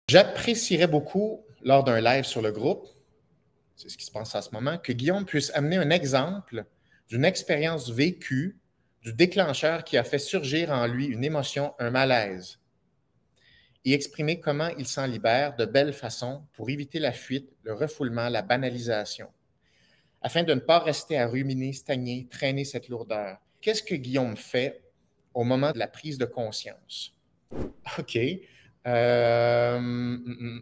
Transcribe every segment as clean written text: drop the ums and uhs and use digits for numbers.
J'apprécierais beaucoup, lors d'un live sur le groupe, c'est ce qui se passe en ce moment, que Guillaume puisse amener un exemple d'une expérience vécue, du déclencheur qui a fait surgir en lui une émotion, un malaise, et exprimer comment il s'en libère de belle façon pour éviter la fuite, le refoulement, la banalisation, afin de ne pas rester à ruminer, stagner, traîner cette lourdeur. Qu'est-ce que Guillaume fait au moment de la prise de conscience? OK.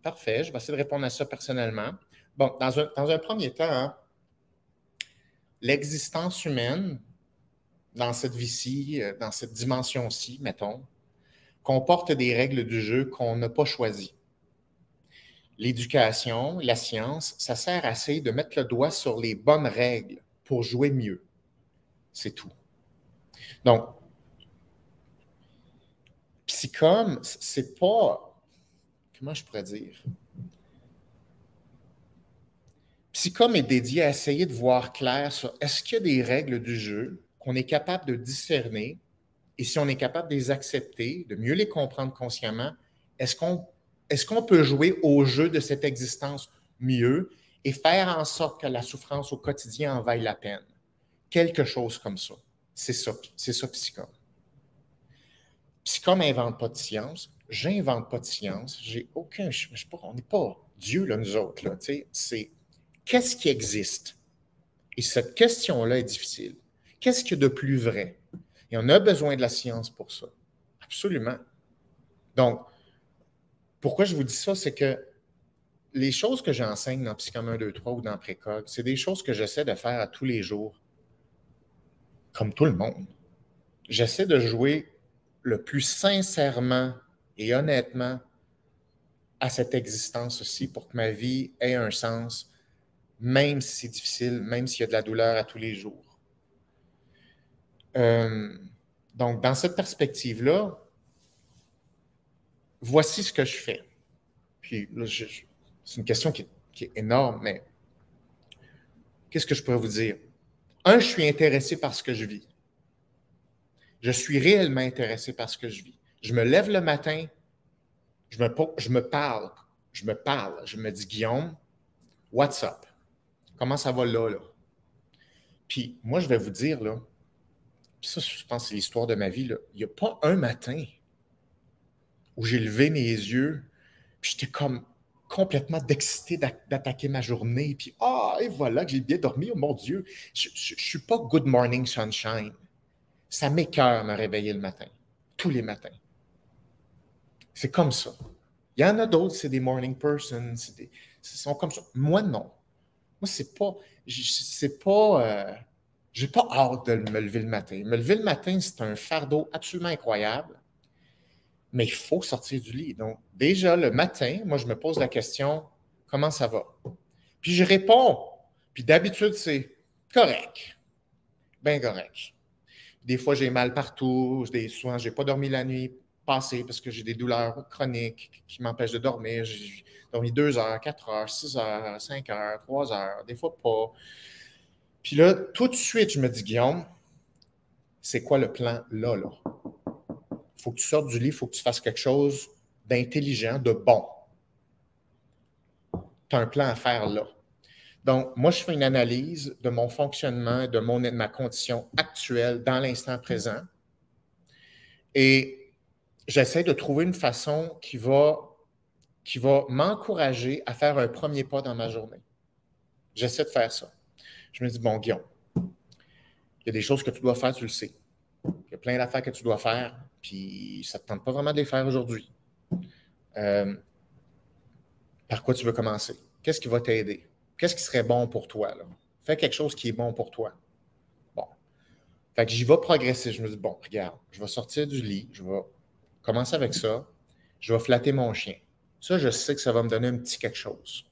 Parfait. Je vais essayer de répondre à ça personnellement. Bon, dans un premier temps, hein, l'existence humaine, dans cette vie-ci, dans cette dimension-ci, mettons, comporte des règles du jeu qu'on n'a pas choisies. L'éducation, la science, ça sert à essayer de mettre le doigt sur les bonnes règles pour jouer mieux. C'est tout. Donc, Psychome, c'est pas... Comment je pourrais dire? Psychome est dédié à essayer de voir clair sur est-ce qu'il y a des règles du jeu qu'on est capable de discerner et si on est capable de les accepter, de mieux les comprendre consciemment, est-ce qu'on peut jouer au jeu de cette existence mieux et faire en sorte que la souffrance au quotidien en vaille la peine? Quelque chose comme ça. C'est ça Psychome. Psychome n'invente pas de science, j'invente pas de science, j'ai aucun... on n'est pas Dieu, là, nous autres. Là, c'est qu'est-ce qui existe? Et cette question-là est difficile. Qu'est-ce qu'il y a de plus vrai? Et on a besoin de la science pour ça. Absolument. Donc, pourquoi je vous dis ça, c'est que les choses que j'enseigne dans Psychome 1, 2, 3 ou dans Précog, c'est des choses que j'essaie de faire à tous les jours, comme tout le monde. J'essaie de jouer le plus sincèrement et honnêtement à cette existence-ci pour que ma vie ait un sens, même si c'est difficile, même s'il y a de la douleur à tous les jours. Donc, dans cette perspective-là, voici ce que je fais. Puis là, c'est une question qui est énorme, mais qu'est-ce que je pourrais vous dire? Un, je suis intéressé par ce que je vis. Je suis réellement intéressé par ce que je vis. Je me lève le matin, je me parle, je me dis, Guillaume, what's up? Comment ça va là? Puis moi, je vais vous dire, là, ça, je pense que c'est l'histoire de ma vie, là, il n'y a pas un matin où j'ai levé mes yeux, puis j'étais comme complètement d'excité d'attaquer ma journée, puis et voilà que j'ai bien dormi, oh mon Dieu. Je ne suis pas good morning sunshine. Ça m'écoeure me réveiller le matin, tous les matins. C'est comme ça. Il y en a d'autres, c'est des morning persons, ils sont comme ça. Moi, non. Moi, j'ai pas hâte de me lever le matin. Me lever le matin, c'est un fardeau absolument incroyable, mais il faut sortir du lit. Donc, déjà, le matin, moi, je me pose la question, comment ça va? Puis je réponds. Puis d'habitude, c'est correct. Bien correct. Des fois, j'ai mal partout. Souvent, je n'ai pas dormi la nuit passée parce que j'ai des douleurs chroniques qui m'empêchent de dormir. J'ai dormi 2 heures, 4 heures, 6 heures, 5 heures, 3 heures, des fois pas. Puis là, tout de suite, je me dis, Guillaume, c'est quoi le plan là? Il faut que tu sortes du lit, il faut que tu fasses quelque chose d'intelligent, de bon. Tu as un plan à faire là. Donc, moi, je fais une analyse de mon fonctionnement, de ma condition actuelle dans l'instant présent. Et j'essaie de trouver une façon qui va m'encourager à faire un premier pas dans ma journée. J'essaie de faire ça. Je me dis, bon, Guillaume, il y a des choses que tu dois faire, tu le sais. Il y a plein d'affaires que tu dois faire, puis ça ne te tente pas vraiment de les faire aujourd'hui. Par quoi tu veux commencer? Qu'est-ce qui va t'aider? Qu'est-ce qui serait bon pour toi? Là? Fais quelque chose qui est bon pour toi. Bon. Fait que j'y vais progresser. Je me dis, bon, regarde, je vais sortir du lit, je vais commencer avec ça, je vais flatter mon chien. Ça, je sais que ça va me donner un petit quelque chose.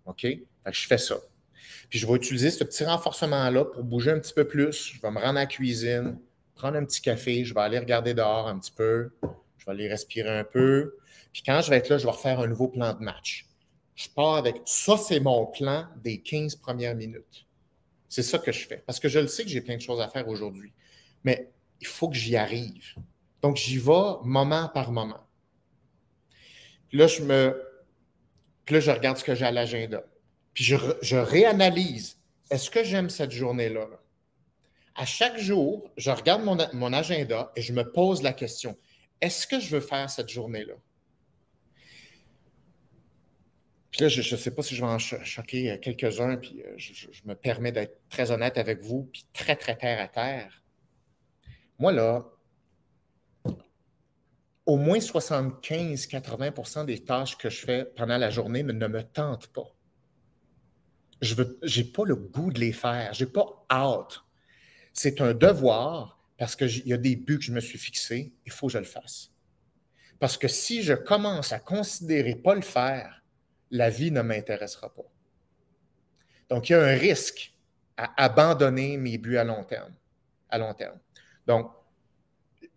OK? Fait que je fais ça. Puis je vais utiliser ce petit renforcement-là pour bouger un petit peu plus. Je vais me rendre à la cuisine, prendre un petit café, je vais aller regarder dehors un petit peu, je vais aller respirer un peu. Puis quand je vais être là, je vais refaire un nouveau plan de match. Je pars avec ça, c'est mon plan des 15 premières minutes. C'est ça que je fais. Parce que je le sais que j'ai plein de choses à faire aujourd'hui. Mais il faut que j'y arrive. Donc, j'y vais moment par moment. Puis là, je me Puis là, je regarde ce que j'ai à l'agenda. Puis je réanalyse. Est-ce que j'aime cette journée-là? À chaque jour, je regarde mon agenda et je me pose la question, est-ce que je veux faire cette journée-là? Puis là, je ne sais pas si je vais en choquer quelques-uns, puis je me permets d'être très honnête avec vous, puis très, très terre à terre. Moi, là, au moins 75-80% des tâches que je fais pendant la journée ne me tentent pas. Je n'ai pas le goût de les faire. Je n'ai pas hâte. C'est un devoir parce qu'il y a des buts que je me suis fixés. Il faut que je le fasse. Parce que si je commence à considérer pas le faire, la vie ne m'intéressera pas. Donc, il y a un risque à abandonner mes buts à long terme. Donc,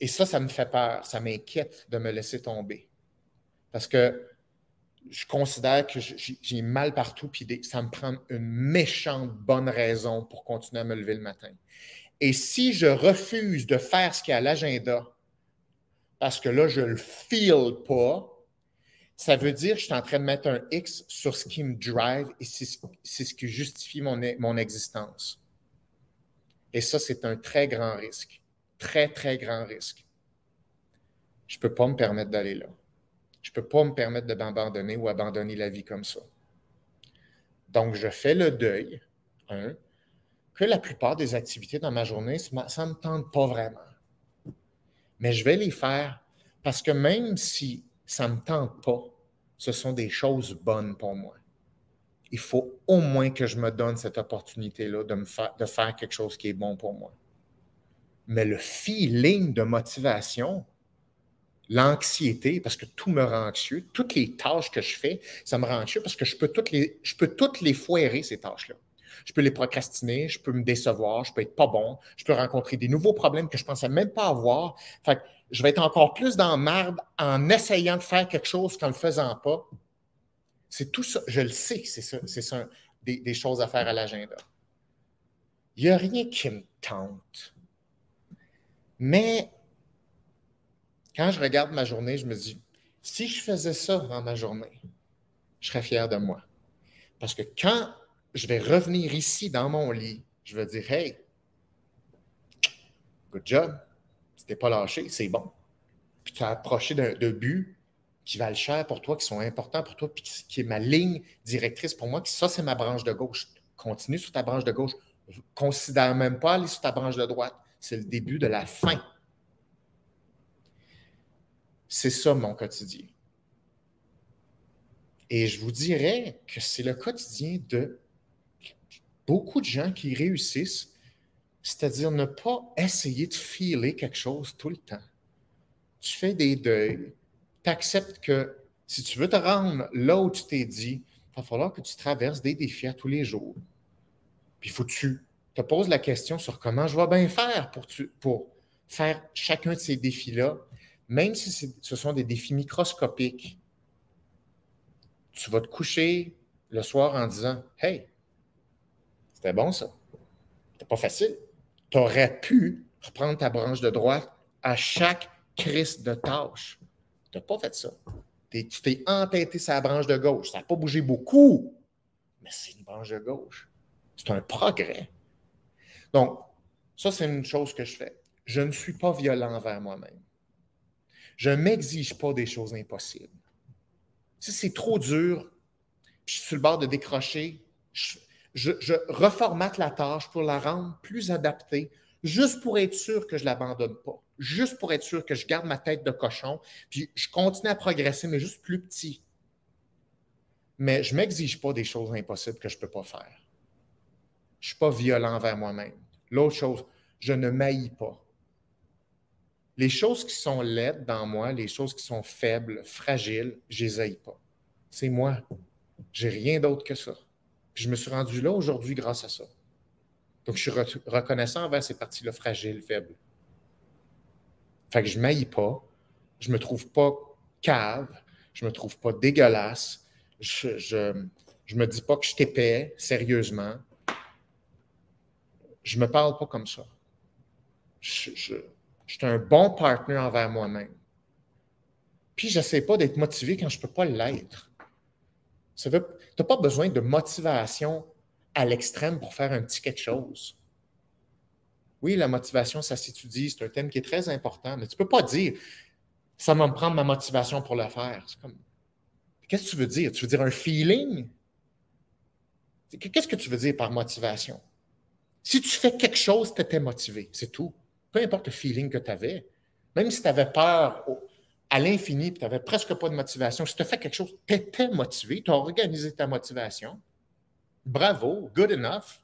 et ça me fait peur, ça m'inquiète de me laisser tomber. Parce que je considère que j'ai mal partout, puis ça me prend une méchante bonne raison pour continuer à me lever le matin. Et si je refuse de faire ce qu'il y a à l'agenda, parce que là, je ne le feel pas, ça veut dire que je suis en train de mettre un X sur ce qui me drive et c'est ce qui justifie mon existence. Et ça, c'est un très grand risque. Très, très grand risque. Je ne peux pas me permettre d'aller là. Je ne peux pas me permettre de m'abandonner ou abandonner la vie comme ça. Donc, je fais le deuil, que la plupart des activités dans ma journée, ça ne me tente pas vraiment. Mais je vais les faire parce que même si ça ne me tente pas, ce sont des choses bonnes pour moi. Il faut au moins que je me donne cette opportunité-là de faire quelque chose qui est bon pour moi. Mais le feeling de motivation, l'anxiété, parce que tout me rend anxieux, toutes les tâches que je fais, ça me rend anxieux parce que je peux toutes les foirer, ces tâches-là. Je peux les procrastiner, je peux me décevoir, je peux être pas bon, je peux rencontrer des nouveaux problèmes que je ne pensais même pas avoir. Fait que je vais être encore plus dans la merde en essayant de faire quelque chose qu'en ne le faisant pas. C'est tout ça, je le sais, c'est ça des choses à faire à l'agenda. Il n'y a rien qui me tente. Mais quand je regarde ma journée, je me dis, si je faisais ça dans ma journée, je serais fier de moi. Parce que quand je vais revenir ici dans mon lit, je vais dire, hey, good job, tu t'es pas lâché, c'est bon. Puis tu as approché d'un but qui valent cher pour toi, qui sont importants pour toi, puis qui est ma ligne directrice pour moi. Ça, c'est ma branche de gauche. Continue sur ta branche de gauche. Considère même pas aller sur ta branche de droite. C'est le début de la fin. C'est ça mon quotidien. Et je vous dirais que c'est le quotidien de beaucoup de gens qui réussissent, c'est-à-dire ne pas essayer de filer quelque chose tout le temps. Tu fais des deuils, tu acceptes que si tu veux te rendre là où tu t'es dit, il va falloir que tu traverses des défis à tous les jours. Puis il faut que tu te poses la question sur comment je vais bien faire pour faire chacun de ces défis-là, même si ce sont des défis microscopiques. Tu vas te coucher le soir en disant « Hey, c'était bon ça. C'était pas facile. Tu aurais pu reprendre ta branche de droite à chaque crise de tâche. Tu n'as pas fait ça. Tu t'es entêté sur la branche de gauche. Ça n'a pas bougé beaucoup, mais c'est une branche de gauche. C'est un progrès. Donc, ça, c'est une chose que je fais. Je ne suis pas violent envers moi-même. Je ne m'exige pas des choses impossibles. Si c'est trop dur, puis je suis sur le bord de décrocher, je reformate la tâche pour la rendre plus adaptée, juste pour être sûr que je ne l'abandonne pas, juste pour être sûr que je garde ma tête de cochon, puis je continue à progresser, mais juste plus petit. Mais je ne m'exige pas des choses impossibles que je ne peux pas faire. Je ne suis pas violent envers moi-même. L'autre chose, je ne m'haïs pas. Les choses qui sont laides dans moi, les choses qui sont faibles, fragiles, je ne les haïs pas. C'est moi. Je n'ai rien d'autre que ça. Puis je me suis rendu là aujourd'hui grâce à ça. Donc, je suis reconnaissant envers ces parties-là fragiles, faibles. Fait que je ne m'haïs pas, je ne me trouve pas cave, je ne me trouve pas dégueulasse, je ne me dis pas que je t'épais, sérieusement. Je ne me parle pas comme ça. Je suis un bon partenaire envers moi-même. Puis, je n'essaie pas d'être motivé quand je ne peux pas l'être. Tu n'as pas besoin de motivation à l'extrême pour faire un petit quelque chose. Oui, la motivation, ça s'étudie, c'est un thème qui est très important, mais tu ne peux pas dire ça va me prendre ma motivation pour le faire. C'est comme, qu'est-ce que tu veux dire? Tu veux dire un feeling? Qu'est-ce que tu veux dire par motivation? Si tu fais quelque chose, tu étais motivé, c'est tout. Peu importe le feeling que tu avais. Même si tu avais peur à l'infini, tu n'avais presque pas de motivation, si tu as fait quelque chose, tu étais motivé, tu as organisé ta motivation. Bravo, good enough.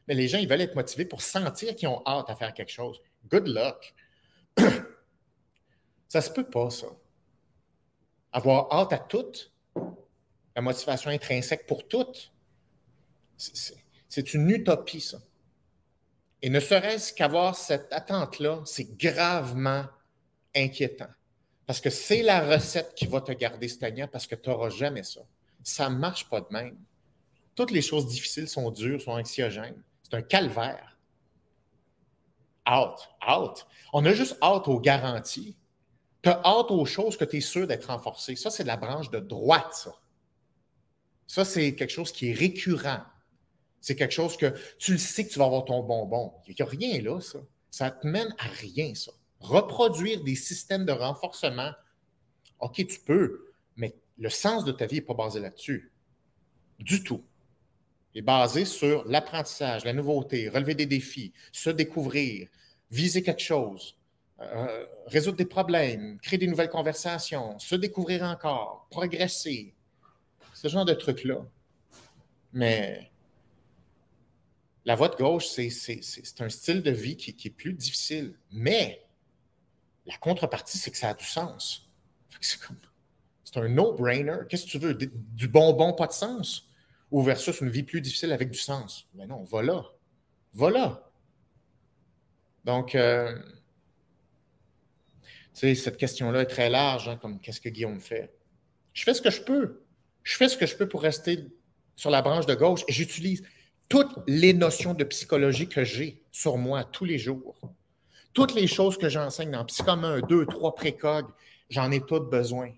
Mais les gens, ils veulent être motivés pour sentir qu'ils ont hâte à faire quelque chose. Good luck. Ça se peut pas, ça. Avoir hâte à tout, la motivation intrinsèque pour tout, c'est une utopie, ça. Et ne serait-ce qu'avoir cette attente-là, c'est gravement inquiétant. Parce que c'est la recette qui va te garder stagnant parce que tu n'auras jamais ça. Ça ne marche pas de même. Toutes les choses difficiles sont dures, sont anxiogènes. C'est un calvaire. Hâte. On a juste hâte aux garanties. Tu as hâte aux choses que tu es sûr d'être renforcées. Ça, c'est de la branche de droite, ça. Ça, c'est quelque chose qui est récurrent. C'est quelque chose que tu le sais que tu vas avoir ton bonbon. Il n'y a rien là, ça. Ça te mène à rien, ça. Reproduire des systèmes de renforcement, OK, tu peux, mais le sens de ta vie n'est pas basé là-dessus. Du tout. Il est basé sur l'apprentissage, la nouveauté, relever des défis, se découvrir, viser quelque chose, résoudre des problèmes, créer des nouvelles conversations, se découvrir encore, progresser. Ce genre de trucs-là. Mais la voie de gauche, c'est un style de vie qui est plus difficile. Mais la contrepartie, c'est que ça a du sens. C'est un no-brainer. Qu'est-ce que tu veux? Du bonbon, pas de sens? Ou versus une vie plus difficile avec du sens? Mais non, va là. Va là. Donc, tu sais, cette question-là est très large, hein, comme qu'est-ce que Guillaume fait? Je fais ce que je peux. Je fais ce que je peux pour rester sur la branche de gauche et j'utilise toutes les notions de psychologie que j'ai sur moi tous les jours. Toutes les choses que j'enseigne dans Psycom 1, 2, 3 précog, j'en ai toutes besoin.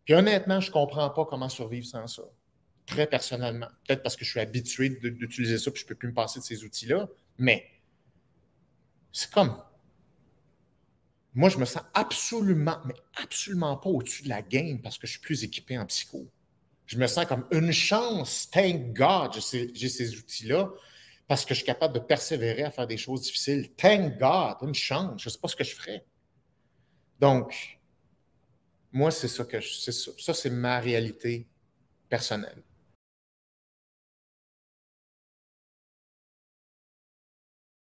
Puis honnêtement, je ne comprends pas comment survivre sans ça. Très personnellement. Peut-être parce que je suis habitué d'utiliser ça et je ne peux plus me passer de ces outils-là. Mais c'est comme. Moi, je me sens absolument, mais absolument pas au-dessus de la game parce que je suis plus équipé en psycho. Je me sens comme une chance. Thank God, j'ai ces outils-là parce que je suis capable de persévérer à faire des choses difficiles. Thank God, une chance. Je ne sais pas ce que je ferais. Donc, moi, c'est ça que ça, c'est ma réalité personnelle.